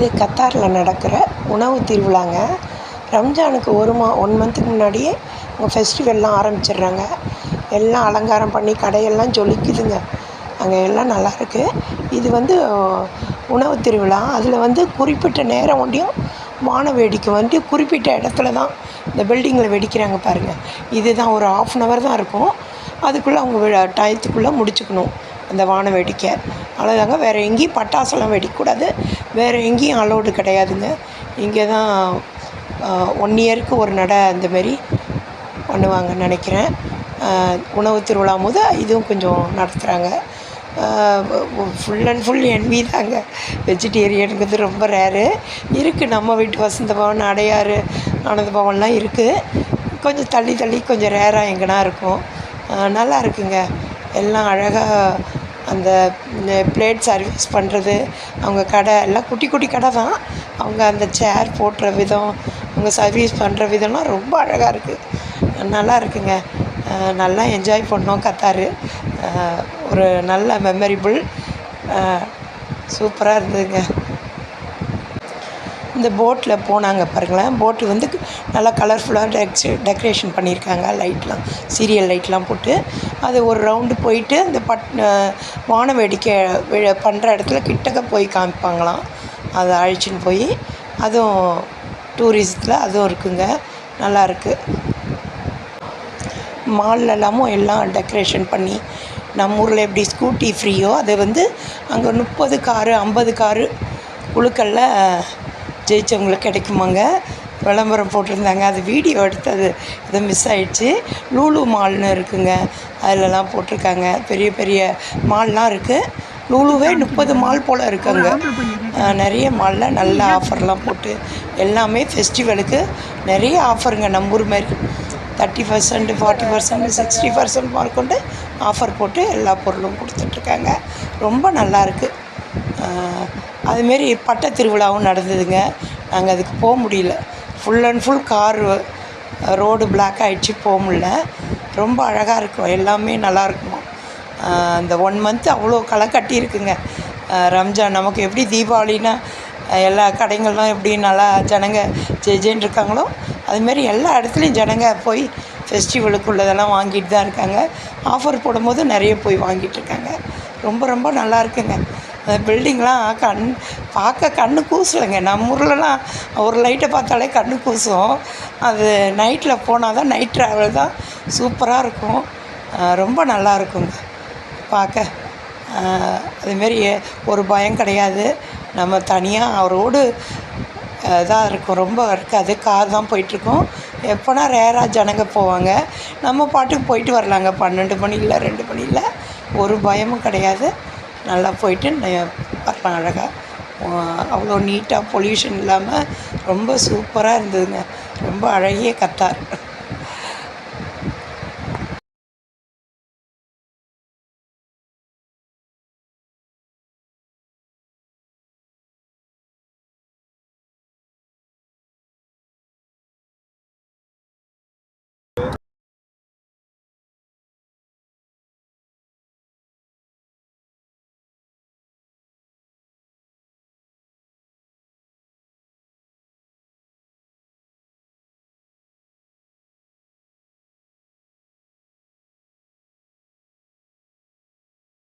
இது கத்தாரில் நடக்கிற உணவு திருவிழாங்க. ரம்ஜானுக்கு 1 மந்த்துக்கு முன்னாடியே இங்கே ஃபெஸ்டிவல்லாம் ஆரம்பிச்சிடுறாங்க. எல்லாம் அலங்காரம் பண்ணி கடையெல்லாம் ஜொலிக்குதுங்க. அங்கே எல்லாம் நல்லாயிருக்கு. இது உணவு திருவிழா. அதில் குறிப்பிட்ட நேரம் ஒண்டியும் வான வேடிக்கை குறிப்பிட்ட இடத்துல தான் இந்த பில்டிங்கில் வெடிக்கிறாங்க பாருங்கள். இதுதான் ஒரு 1/2 hour தான் இருக்கும். அதுக்குள்ளே அவங்க டயத்துக்குள்ளே முடிச்சுக்கணும் அந்த வான வேடிக்கை. அவ்வளோதாங்க. வேறு எங்கேயும் பட்டாசுலாம் வெடிக்கக்கூடாது. வேறு எங்கேயும் அலோடு கிடையாதுங்க. இங்கே தான் 1 yearக்கு ஒரு நடை அந்தமாரி பண்ணுவாங்கன்னு நினைக்கிறேன். உணவு திருவிழா போது இதுவும் கொஞ்சம் நடத்துகிறாங்க. ஃபுல் அண்ட் ஃபுல் என்வி தாங்க. வெஜிடேரியனுங்கிறது ரொம்ப ரேரு. இருக்குது நம்ம வீட்டு வசந்த பவன், அடையாறு, ஆனந்த பவன்லாம் இருக்குது. கொஞ்சம் தள்ளி தள்ளி கொஞ்சம் ரேராக எங்கேனா இருக்கும். நல்லா இருக்குங்க. எல்லாம் அழகாக அந்த பிளேட் சர்வீஸ் பண்ணுறது, அவங்க கடை எல்லாம் குட்டி குட்டி கடை தான். அவங்க அந்த சேர் போடுற விதம், அவங்க சர்வீஸ் பண்ணுற விதம்லாம் ரொம்ப அழகாக இருக்குது. நல்லா இருக்குங்க. நல்லா என்ஜாய் பண்ணோம் கத்தார். ஒரு நல்ல மெமரிபிள் சூப்பராக இருந்ததுங்க. இந்த போட்டில் போனாங்க பாருங்களேன். போட்டு நல்லா கலர்ஃபுல்லாக டெக்கரேஷன் பண்ணியிருக்காங்க. லைட்லாம், சீரியல் லைட்லாம் போட்டு அது ஒரு ரவுண்டு போயிட்டு அந்த வான வேடிக்கை பண்ணுற இடத்துல கிட்டக்க போய் காமிப்பாங்களாம். அதை அழைச்சின்னு போய் அதுவும் டூரிஸ்ட்டில் அதுவும் இருக்குங்க. நல்லாயிருக்கு. மால்லலாமும் எல்லாம் டெக்கரேஷன் பண்ணி நம்ம ஊரில் எப்படி ஸ்கூட்டி ஃப்ரீயோ அது அங்கே 30 காரு 50 காரு குழுக்களில் ஜெயித்தவங்களுக்கு கிடைக்குமாங்க. விளம்பரம் போட்டிருந்தாங்க. அது வீடியோ எடுத்தது இது மிஸ் ஆகிடுச்சு. லூலு மால்னு இருக்குங்க. அதிலலாம் போட்டிருக்காங்க. பெரிய பெரிய மால்லாம் இருக்குது. லூலுவே 30 மால் போல் இருக்குங்க. நிறைய மாலில் நல்ல ஆஃபர்லாம் போட்டு எல்லாமே ஃபெஸ்டிவலுக்கு நிறைய ஆஃபருங்க. நம்ம ஊர் மாதிரி 30%, 40%, 60% மார்க்கொண்டு ஆஃபர் போட்டு எல்லா பொருளும் கொடுத்துட்ருக்காங்க. ரொம்ப நல்லாயிருக்கு. அதுமாரி பட்ட திருவிழாவும் நடந்ததுங்க. நாங்கள் அதுக்கு போக முடியல. Full and full car road block ஆகிடுச்சு, போக முடியல. ரொம்ப அழகாக இருக்கும். எல்லாமே நல்லாயிருக்குமா. அந்த 1 month அவ்வளோ களை கட்டியிருக்குங்க. ரம்ஜான் நமக்கு எப்படி தீபாவளின்னா எல்லா கடைங்கள்லாம் எப்படி நல்லா ஜனங்க ஜெயின்னு இருக்காங்களோ அதுமாரி எல்லா இடத்துலையும் ஜனங்க போய் ஃபெஸ்டிவலுக்குள்ளதெல்லாம் வாங்கிட்டு தான் இருக்காங்க. ஆஃபர் போடும்போது நிறைய போய் வாங்கிட்டுருக்காங்க. ரொம்ப ரொம்ப நல்லா இருக்குங்க. அந்த பில்டிங்லாம் பார்க்க கண்ணு கூசலைங்க. நம்ம ஊர்லலாம் ஒரு லைட்டை பார்த்தாலே கண்ணு கூசும். அது நைட்டில் போனால் தான், நைட் ட்ராவல் தான் சூப்பராக இருக்கும். ரொம்ப நல்லா இருக்குங்க பார்க்க. அதுமாரி ஒரு பயம் கிடையாது. நம்ம தனியாக ரோடு இதாக இருக்கும், ரொம்ப இருக்காது. கார் தான் போயிட்டுருக்கோம். எப்போனா ரேராக ஜனங்க போவாங்க. நம்ம பாட்டுக்கு போயிட்டு வரலாங்க. 12 மணியில் 2 மணியில் ஒரு பயமும் கிடையாது. நல்லா போயிட்டு வரலாம் அழகாக. அவ்வளோ நீட்டாக பொல்யூஷன் இல்லாமல் ரொம்ப சூப்பராக இருந்ததுங்க. ரொம்ப அழகிய கத்தார்.